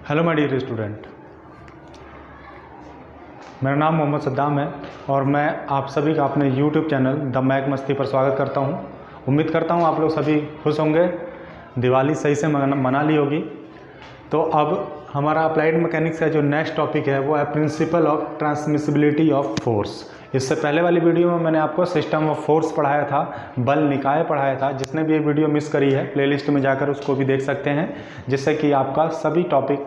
Hello my dear student, मेरा नाम मोहम्मद सद्दाम है और मैं आप सभी का अपने YouTube चैनल द मैक मस्ती पर स्वागत करता हूं। उम्मीद करता हूं आप लोग सभी खुश होंगे, दिवाली सही से मना ली होगी। तो अब हमारा अप्लाइड मैकेनिक्स का जो नेक्स्ट टॉपिक है वो है principle of transmissibility of force. इससे पहले वाली वीडियो में मैंने आपको सिस्टम ऑफ फोर्स पढ़ाया था, बल निकाय पढ़ाया था। जिसने भी ये वीडियो मिस करी है प्लेलिस्ट में जाकर उसको भी देख सकते हैं, जिससे कि आपका सभी topic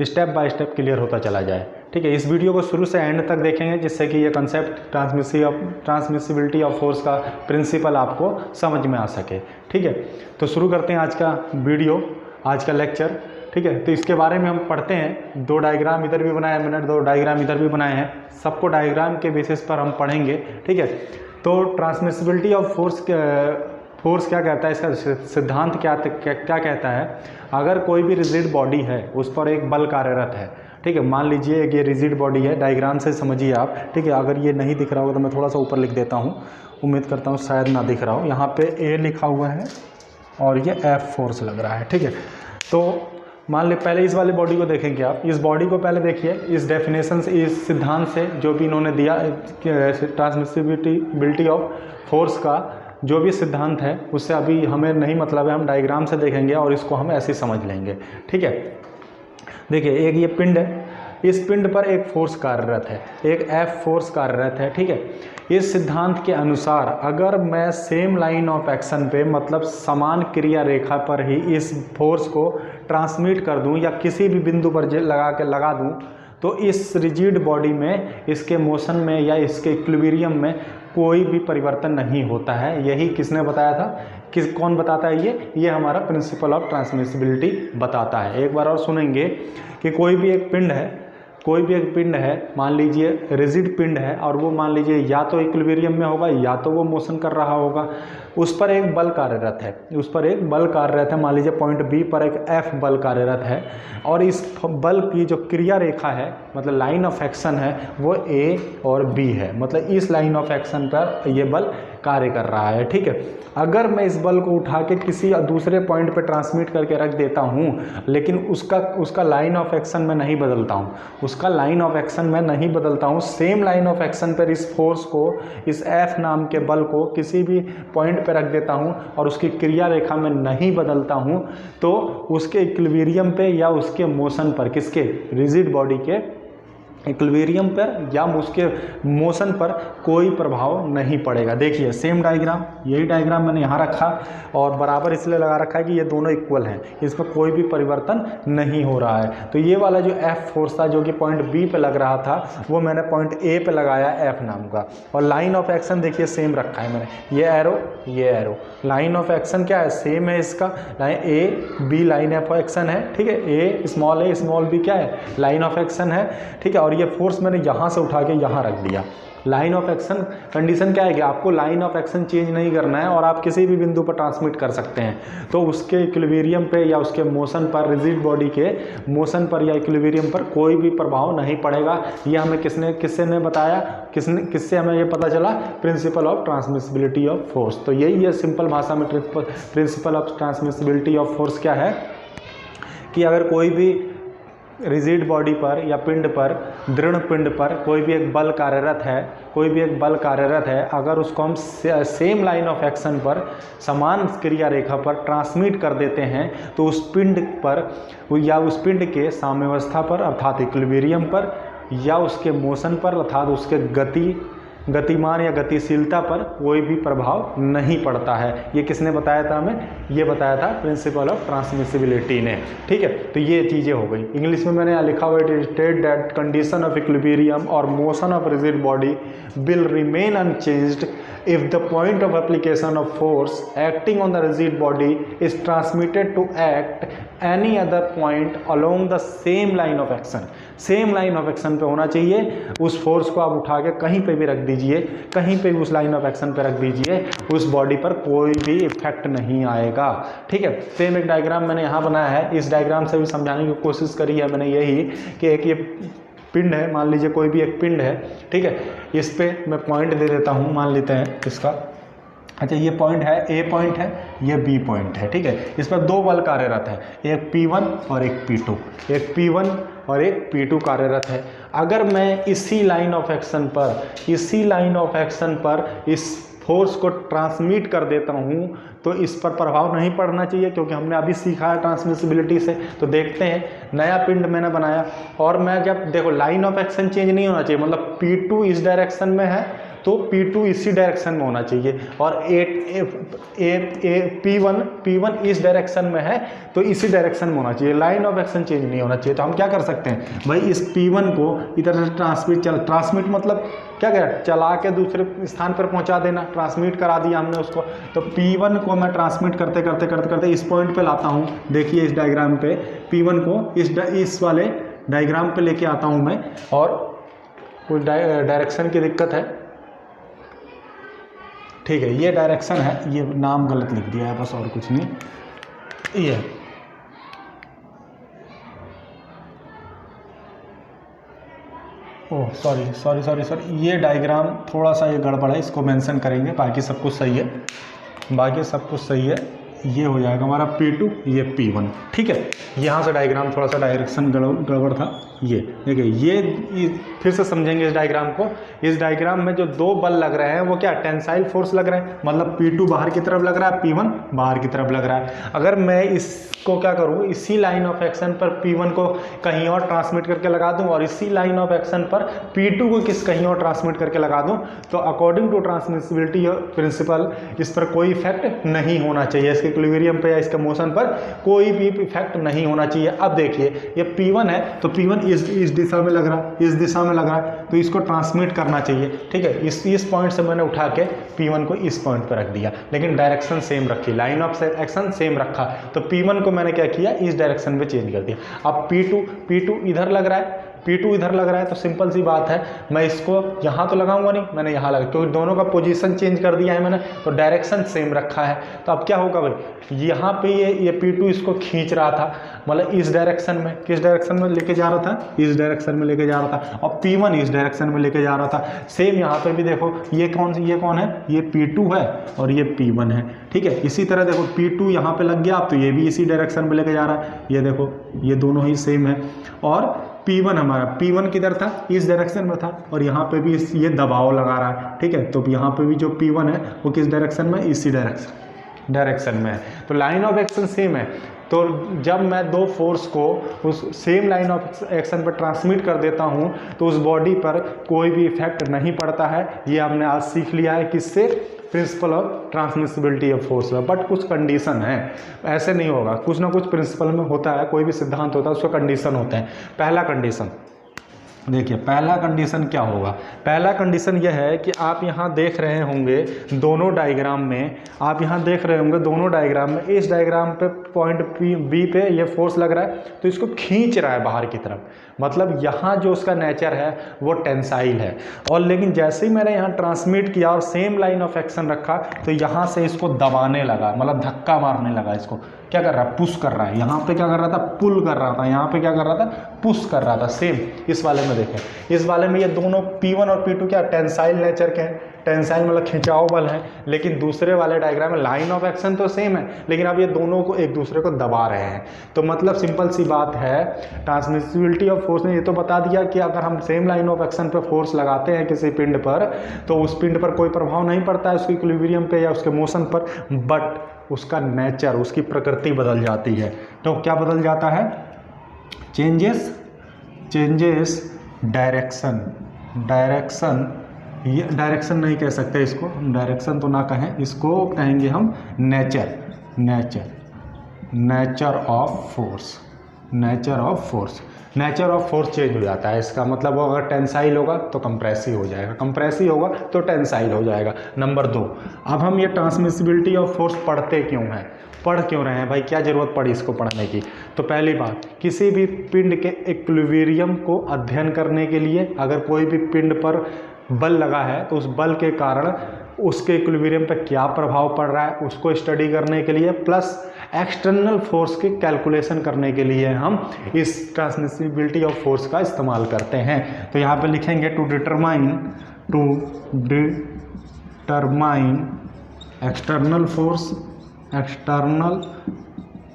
step by step clear होता चला जाए। ठीक है, इस वीडियो को शुरू से एंड तक देखेंगे जिससे कि ये कंसेप्ट ट्रांसमिसिबिलिटी ऑफ फोर्स का प्रिंसिपल आपको समझ में आ सके। ठीक है, तो शुरू करते हैं आज का वीडियो, आज का लेक्चर। ठीक है, तो इसके बारे में हम पढ़ते हैं। दो डायग्राम इधर भी बनाए हैं मैंने, दो डायग्राम इधर भी बनाए हैं। सबको डायग्राम के बेसिस पर हम पढ़ेंगे। ठीक है, तो ट्रांसमिसिबिलिटी ऑफ फोर्स क्या कहता है, इसका सिद्धांत क्या कहता है। अगर कोई भी रिजिड बॉडी है उस पर एक बल कार्यरत है। ठीक है, मान लीजिए ये रिजिड बॉडी है, डायग्राम से समझिए आप। ठीक है, अगर ये नहीं दिख रहा होगा तो मैं थोड़ा सा ऊपर लिख देता हूँ, उम्मीद करता हूँ शायद ना दिख रहा हो। यहाँ पे ए लिखा हुआ है और ये एफ फोर्स लग रहा है। ठीक है, तो मान ली पहले इस वाली बॉडी को देखेंगे आप। इस बॉडी को पहले देखिए, इस डेफिनेशन से, इस सिद्धांत से जो भी इन्होंने दिया ट्रांसमिसिबिलिटी ऑफ फोर्स का जो भी सिद्धांत है उससे अभी हमें नहीं मतलब है, हम डायग्राम से देखेंगे और इसको हम ऐसे ही समझ लेंगे। ठीक है, देखिए एक ये पिंड है, इस पिंड पर एक फोर्स कार्यरत है, एक एफ फोर्स कार्यरत है। ठीक है, इस सिद्धांत के अनुसार अगर मैं सेम लाइन ऑफ एक्शन पे, मतलब समान क्रिया रेखा पर ही इस फोर्स को ट्रांसमिट कर दूं या किसी भी बिंदु पर लगा दूं, तो इस रिजिड बॉडी में, इसके मोशन में या इसके इक्विलिब्रियम में कोई भी परिवर्तन नहीं होता है। यही किसने बताया था, कौन बताता है ये हमारा प्रिंसिपल ऑफ ट्रांसमिसिबिलिटी बताता है। एक बार और सुनेंगे कि कोई भी एक पिंड है, मान लीजिए रिजिड पिंड है, और वो मान लीजिए या तो इक्विलिब्रियम में होगा या तो वो मोशन कर रहा होगा। उस पर एक बल कार्यरत है, मान लीजिए पॉइंट बी पर एक एफ बल कार्यरत है, और इस बल की जो क्रिया रेखा है, मतलब लाइन ऑफ एक्शन है, वो ए और बी है। मतलब इस लाइन ऑफ एक्शन पर ये बल कार्य कर रहा है। ठीक है, अगर मैं इस बल को उठा के किसी दूसरे पॉइंट पे ट्रांसमिट करके रख देता हूँ, लेकिन उसका लाइन ऑफ एक्शन में नहीं बदलता हूँ, सेम लाइन ऑफ एक्शन पर इस फोर्स को, इस एफ नाम के बल को किसी भी पॉइंट पे रख देता हूँ और उसकी क्रिया रेखा में नहीं बदलता हूँ, तो उसके इक्विलिब्रियम पे या उसके मोशन पर, किसके, रिजिड बॉडी के इक्विलिब्रियम पर या उसके मोशन पर कोई प्रभाव नहीं पड़ेगा। देखिए सेम डायग्राम, यही डायग्राम मैंने यहाँ रखा और बराबर इसलिए लगा रखा है कि ये दोनों इक्वल हैं, इसमें कोई भी परिवर्तन नहीं हो रहा है। तो ये वाला जो एफ फोर्स था जो कि पॉइंट बी पे लग रहा था, वो मैंने पॉइंट ए पे लगाया एफ नाम का। और लाइन ऑफ एक्शन देखिए सेम रखा है मैंने, ये एरो, लाइन ऑफ एक्शन क्या है, सेम है इसका, line A B line of action है। ठीक है, ए स्मॉल बी क्या है, लाइन ऑफ एक्शन है। ठीक है, और ये फोर्स मैंने यहाँ से उठा के यहाँ रख दिया। लाइन ऑफ एक्शन कंडीशन क्या है कि आपको लाइन ऑफ एक्शन चेंज नहीं करना है और आप किसी भी बिंदु पर ट्रांसमिट कर सकते हैं। तो उसके इक्विलिब्रियम पे या उसके मोशन पर, रिजिड बॉडी के मोशन पर या इक्विलिब्रियम पर कोई भी प्रभाव नहीं पड़ेगा। ये हमें किससे बताया, किससे हमें ये पता चला, principle of transmissibility of force. तो यही है सिंपल भाषा में principle of transmissibility of force क्या है कि अगर कोई भी रिजिड बॉडी पर या पिंड पर, दृढ़ पिंड पर कोई भी एक बल कार्यरत है, अगर उसको हम सेम लाइन ऑफ एक्शन पर, समान क्रिया रेखा पर ट्रांसमिट कर देते हैं, तो उस पिंड पर या उस पिंड के साम्यावस्था पर अर्थात इक्विलिब्रियम पर या उसके मोशन पर अर्थात उसके गतिमान या गतिशीलता पर कोई भी प्रभाव नहीं पड़ता है। ये किसने बताया था हमें, ये बताया था प्रिंसिपल ऑफ ट्रांसमिसिबिलिटी ने। ठीक है, तो ये चीज़ें हो गई। इंग्लिश में मैंने यहाँ लिखा हुआ है, state that condition of equilibrium और motion of rigid body will remain unchanged if the point of application of force acting on the rigid body is transmitted to act any other point along the same line of action। Same line of action पे होना चाहिए। उस force को आप उठा के कहीं पे भी रख दीजिए, कहीं पे भी उस लाइन ऑफ एक्शन पे रख दीजिए, उस बॉडी पर कोई भी इफेक्ट नहीं आएगा। ठीक है, सेम एक डायग्राम मैंने यहाँ बनाया है, इस डायग्राम से भी समझाने की कोशिश करी है मैंने यही कि एक ये पिंड है, मान लीजिए कोई भी एक पिंड है। ठीक है, इस पे मैं पॉइंट दे देता हूँ, मान लेते हैं इसका अच्छा ये पॉइंट है, ए पॉइंट है, ये बी पॉइंट है, ठीक है। इस पर दो बल कार्यरत है, एक P1 और एक P2, एक P1 और एक P2 कार्यरत है। अगर मैं इसी लाइन ऑफ एक्शन पर इस फोर्स को ट्रांसमिट कर देता हूँ तो इस पर प्रभाव नहीं पड़ना चाहिए, क्योंकि हमने अभी सीखा है ट्रांसमिसिबिलिटी से। तो देखते हैं, नया पिंड मैंने बनाया और मैं जब देखो लाइन ऑफ एक्शन चेंज नहीं होना चाहिए, मतलब P2 इस डायरेक्शन में है तो P2 इसी डायरेक्शन में होना चाहिए, और P1 इस डायरेक्शन में है तो इसी डायरेक्शन में होना चाहिए, लाइन ऑफ एक्शन चेंज नहीं होना चाहिए। तो हम क्या कर सकते हैं भाई, इस P1 को इधर से ट्रांसमिट मतलब क्या करें, चला के दूसरे स्थान पर पहुंचा देना, ट्रांसमिट करा दिया हमने उसको। तो P1 को मैं ट्रांसमिट करते इस पॉइंट पे लाता हूँ। देखिए इस डायग्राम पे P1 को इस वाले डायग्राम पे लेके आता हूँ मैं, और कुछ डायरेक्शन की दिक्कत है, ठीक है। ये डायरेक्शन है, ये नाम गलत लिख दिया है बस, और कुछ नहीं। ये ओह सॉरी, ये डायग्राम थोड़ा सा ये गड़बड़ है, इसको मेंशन करेंगे, बाकी सब कुछ सही है। ये हो जाएगा हमारा P2, ये P1, ठीक है। यहाँ से डायग्राम थोड़ा सा डायरेक्शन गड़बड़ था। ये देखिए, ये फिर से समझेंगे इस डायग्राम को। इस डायग्राम में जो दो बल लग रहे हैं वो क्या, टेंसाइल फोर्स लग रहे हैं, मतलब P2 बाहर की तरफ लग रहा है, P1 बाहर की तरफ लग रहा है। अगर मैं इसको क्या करूँ, इसी लाइन ऑफ एक्शन पर P1 को कहीं और ट्रांसमिट करके लगा दूँ और इसी लाइन ऑफ एक्शन पर P2 को कहीं और ट्रांसमिट करके लगा दूँ, तो अकॉर्डिंग टू ट्रांसमिसिबिलिटी प्रिंसिपल इस पर कोई इफेक्ट नहीं होना चाहिए, इसके इक्विलिब्रियम पे या इसके मोशन पर कोई भी इफेक्ट नहीं होना चाहिए। अब देखिए ये P1 है तो P1 इस दिशा में लग रहा है, इस दिशा में लग रहा है, तो इसको ट्रांसमिट करना चाहिए, ठीक है। इस पॉइंट से मैंने उठा के P1 को इस पॉइंट पर रख दिया, लेकिन डायरेक्शन सेम रखी, लाइन ऑफ एक्शन सेम रखा। तो P1 को मैंने क्या किया, इस डायरेक्शन में चेंज कर दिया। अब P2 इधर लग रहा है, P2 इधर लग रहा है, तो सिंपल सी बात है, मैं इसको यहाँ तो लगाऊंगा नहीं, मैंने यहाँ लगा, क्योंकि दोनों का पोजीशन चेंज कर दिया है मैंने, तो डायरेक्शन सेम रखा है। तो अब क्या होगा भाई, यहाँ पे ये P2 इसको खींच रहा था, मतलब इस डायरेक्शन में, किस डायरेक्शन में लेके जा रहा था, इस डायरेक्शन में लेके जा रहा था, और P1 इस डायरेक्शन में लेके जा रहा था। सेम यहाँ पे भी देखो, ये कौन है, ये P2 है और ये P1 है, ठीक है। इसी तरह देखो P2 यहाँ पे लग गया, अब तो ये भी इसी डायरेक्शन में लेके जा रहा है, ये देखो ये दोनों ही सेम है। और P1 हमारा, P1 किधर था, इस डायरेक्शन में था, और यहाँ पे भी ये दबाव लगा रहा है, ठीक है। तो यहाँ पे भी जो P1 है वो किस डायरेक्शन में, इसी डायरेक्शन में है, तो लाइन ऑफ एक्शन सेम है। तो जब मैं दो फोर्स को उस सेम लाइन ऑफ एक्शन पर ट्रांसमिट कर देता हूँ तो उस बॉडी पर कोई भी इफेक्ट नहीं पड़ता है। ये हमने आज सीख लिया है, किससे, principle of transmissibility of force में। बट कुछ कंडीशन है, ऐसे नहीं होगा, कुछ ना कुछ प्रिंसिपल में होता है, कोई भी सिद्धांत होता है उसका कंडीशन होते हैं। पहला कंडीशन देखिए, पहला कंडीशन क्या होगा, पहला कंडीशन यह है कि आप यहाँ देख रहे होंगे दोनों डायग्राम में, इस डायग्राम पे पॉइंट बी पे ये फोर्स लग रहा है, तो इसको खींच रहा है बाहर की तरफ, मतलब यहाँ जो उसका नेचर है वो टेंसाइल है। और लेकिन जैसे ही मैंने यहाँ ट्रांसमिट किया और सेम लाइन ऑफ एक्शन रखा, तो यहाँ से इसको दबाने लगा, मतलब धक्का मारने लगा, इसको क्या कर रहा है, पुश कर रहा है। यहाँ पे क्या कर रहा था, पुल कर रहा था, यहाँ पे क्या कर रहा था, पुश कर रहा था। सेम इस वाले में देखें, इस वाले में ये दोनों P1 और P2 क्या टेंसाइल नेचर के हैं, टेंसाइल मतलब खिंचाव बल है। लेकिन दूसरे वाले डायग्राम में लाइन ऑफ एक्शन तो सेम है, लेकिन अब ये दोनों को एक दूसरे को दबा रहे हैं। तो मतलब सिंपल सी बात है, ट्रांसमिसिबिलिटी ऑफ फोर्स ने ये तो बता दिया कि अगर हम सेम लाइन ऑफ एक्शन पर फोर्स लगाते हैं किसी पिंड पर, तो उस पिंड पर कोई प्रभाव नहीं पड़ता है उसके इक्विलिब्रियम पे या उसके मोशन पर, बट उसका नेचर, उसकी प्रकृति बदल जाती है। तो क्या बदल जाता है, चेंजेस डायरेक्शन, ये डायरेक्शन नहीं कह सकते इसको, डायरेक्शन तो ना कहें, इसको कहेंगे हम नेचर ऑफ फोर्स चेंज हो जाता है। इसका मतलब अगर टेंसाइल होगा तो कंप्रेसिव हो जाएगा, कंप्रेसिव होगा तो टेंसाइल हो जाएगा। नंबर 2, अब हम ये ट्रांसमिसिबिलिटी ऑफ फोर्स पढ़ते क्यों हैं, पढ़ क्यों रहे हैं भाई, क्या ज़रूरत पड़ी इसको पढ़ने की। तो पहली बात, किसी भी पिंड के इक्विलिब्रियम को अध्ययन करने के लिए, अगर कोई भी पिंड पर बल लगा है तो उस बल के कारण उसके इक्विलिब्रियम पर क्या प्रभाव पड़ रहा है उसको स्टडी करने के लिए, प्लस एक्सटर्नल फोर्स की कैलकुलेशन करने के लिए हम इस ट्रांसमिसिबिलिटी ऑफ फोर्स का इस्तेमाल करते हैं। तो यहाँ पे लिखेंगे टू डिटरमाइन एक्सटर्नल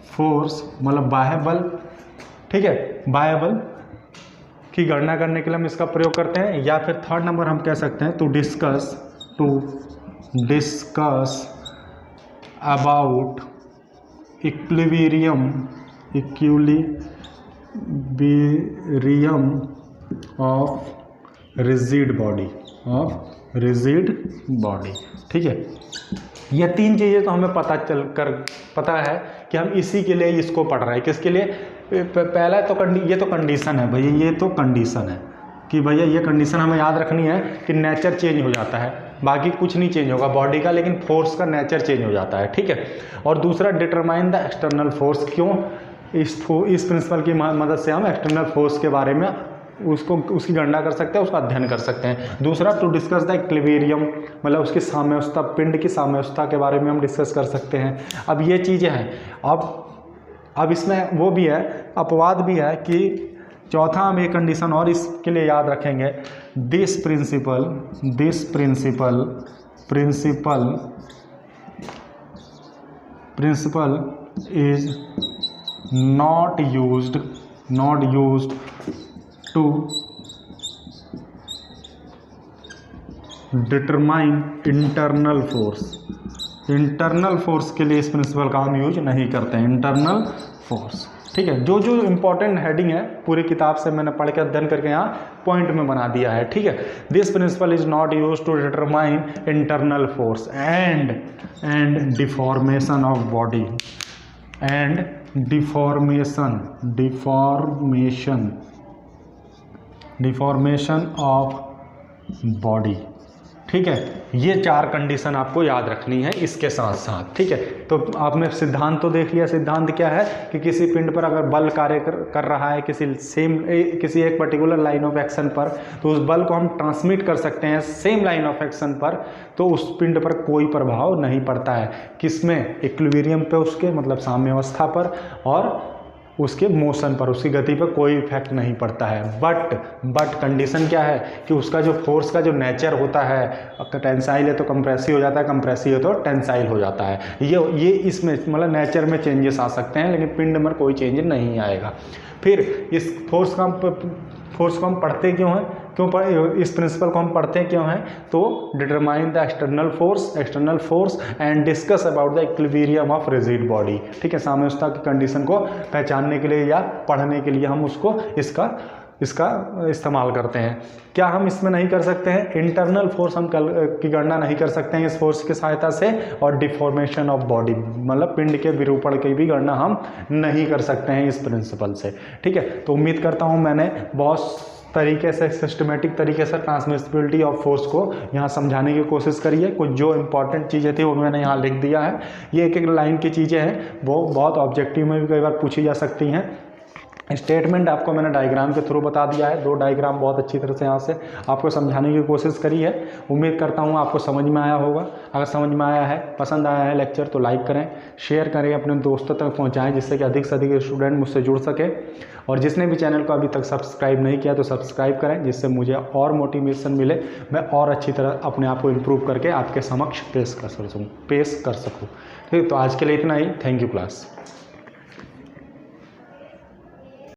फोर्स मतलब बाह्य बल, ठीक है, बाह्य बल की गणना करने के लिए हम इसका प्रयोग करते हैं। या फिर थर्ड नंबर हम कह सकते हैं to discuss about equilibrium of rigid body, ठीक है। ये तीन चीज़ें तो हमें पता है कि हम इसी के लिए इसको पढ़ रहे हैं। किसके लिए? पहला तो ये तो कंडीशन है भैया, ये तो कंडीशन है कि भैया ये कंडीशन हमें याद रखनी है कि नेचर चेंज हो जाता है, बाकी कुछ नहीं चेंज होगा बॉडी का, लेकिन फोर्स का नेचर चेंज हो जाता है, ठीक है। और दूसरा डिटरमाइन द एक्सटर्नल फोर्स, क्यों? इस प्रिंसिपल की मदद से हम एक्सटर्नल फोर्स के बारे में उसकी गणना कर सकते हैं, उसका अध्ययन कर सकते हैं। दूसरा टू डिस्कस द इक्विलिब्रियम, मतलब उसकी साम्यावस्था, पिंड की साम्यावस्था के बारे में हम डिस्कस कर सकते हैं। अब ये चीज़ें हैं। अब इसमें वो भी है, अपवाद भी है कि चौथा हम एक कंडीशन और इसके लिए याद रखेंगे, this principle is not used to determine internal force के लिए इस प्रिंसिपल का हम यूज नहीं करते हैं, इंटरनल फोर्स, ठीक है। जो इंपॉर्टेंट हेडिंग है पूरी किताब से मैंने पढ़ के अध्ययन करके यहाँ पॉइंट में बना दिया है, ठीक है। This principle is not use to determine internal force and deformation of body and deformation of body, ठीक है। ये चार कंडीशन आपको याद रखनी है इसके साथ साथ, ठीक है। तो आपने सिद्धांत तो देख लिया। सिद्धांत क्या है कि किसी पिंड पर अगर बल कार्य कर रहा है किसी एक पर्टिकुलर लाइन ऑफ एक्शन पर, तो उस बल को हम ट्रांसमिट कर सकते हैं सेम लाइन ऑफ एक्शन पर, तो उस पिंड पर कोई प्रभाव नहीं पड़ता है। किसमें? इक्विलिब्रियम पे, उसके मतलब साम्यावस्था पर और उसके मोशन पर, उसकी गति पर कोई इफेक्ट नहीं पड़ता है। बट कंडीशन क्या है कि उसका जो फोर्स का जो नेचर होता है, टेंसाइल है तो कंप्रेसिव हो जाता है, कंप्रेसिव है तो टेंसाइल हो जाता है। ये इसमें मतलब नेचर में चेंजेस आ सकते हैं, लेकिन पिंड में कोई चेंज नहीं आएगा। फिर इस फोर्स को हम पढ़ते क्यों हैं, इस प्रिंसिपल को हम पढ़ते क्यों हैं? तो determine the external force and discuss about the equilibrium of rigid body, ठीक है। साम्यावस्था की कंडीशन को पहचानने के लिए या पढ़ने के लिए हम उसको इसका इस्तेमाल करते हैं। क्या हम इसमें नहीं कर सकते हैं? इंटरनल फोर्स हम की गणना नहीं कर सकते हैं इस फोर्स की सहायता से, और डिफॉर्मेशन ऑफ बॉडी मतलब पिंड के विरूपण की भी गणना हम नहीं कर सकते हैं इस प्रिंसिपल से, ठीक है। तो उम्मीद करता हूँ मैंने बहुत तरीके से सिस्टमेटिक तरीके से ट्रांसमिसिबिलिटी ऑफ फोर्स को यहाँ समझाने की कोशिश करी है। कुछ जो इंपॉर्टेंट चीज़ें थी वो मैंने यहाँ लिख दिया है। ये एक लाइन की चीज़ें हैं, वो बहुत ऑब्जेक्टिव में भी कई बार पूछी जा सकती हैं। स्टेटमेंट आपको मैंने डायग्राम के थ्रू बता दिया है, 2 डायग्राम बहुत अच्छी तरह से यहाँ से आपको समझाने की कोशिश करी है। उम्मीद करता हूँ आपको समझ में आया होगा। अगर समझ में आया है, पसंद आया है लेक्चर, तो लाइक करें, शेयर करें, अपने दोस्तों तक पहुँचाएँ, जिससे कि अधिक से अधिक स्टूडेंट मुझसे जुड़ सके। और जिसने भी चैनल को अभी तक सब्सक्राइब नहीं किया तो सब्सक्राइब करें, जिससे मुझे और मोटिवेशन मिले, मैं और अच्छी तरह अपने आप को इम्प्रूव करके आपके समक्ष पेश कर सकूँ। ठीक है, तो आज के लिए इतना ही। Thank you class.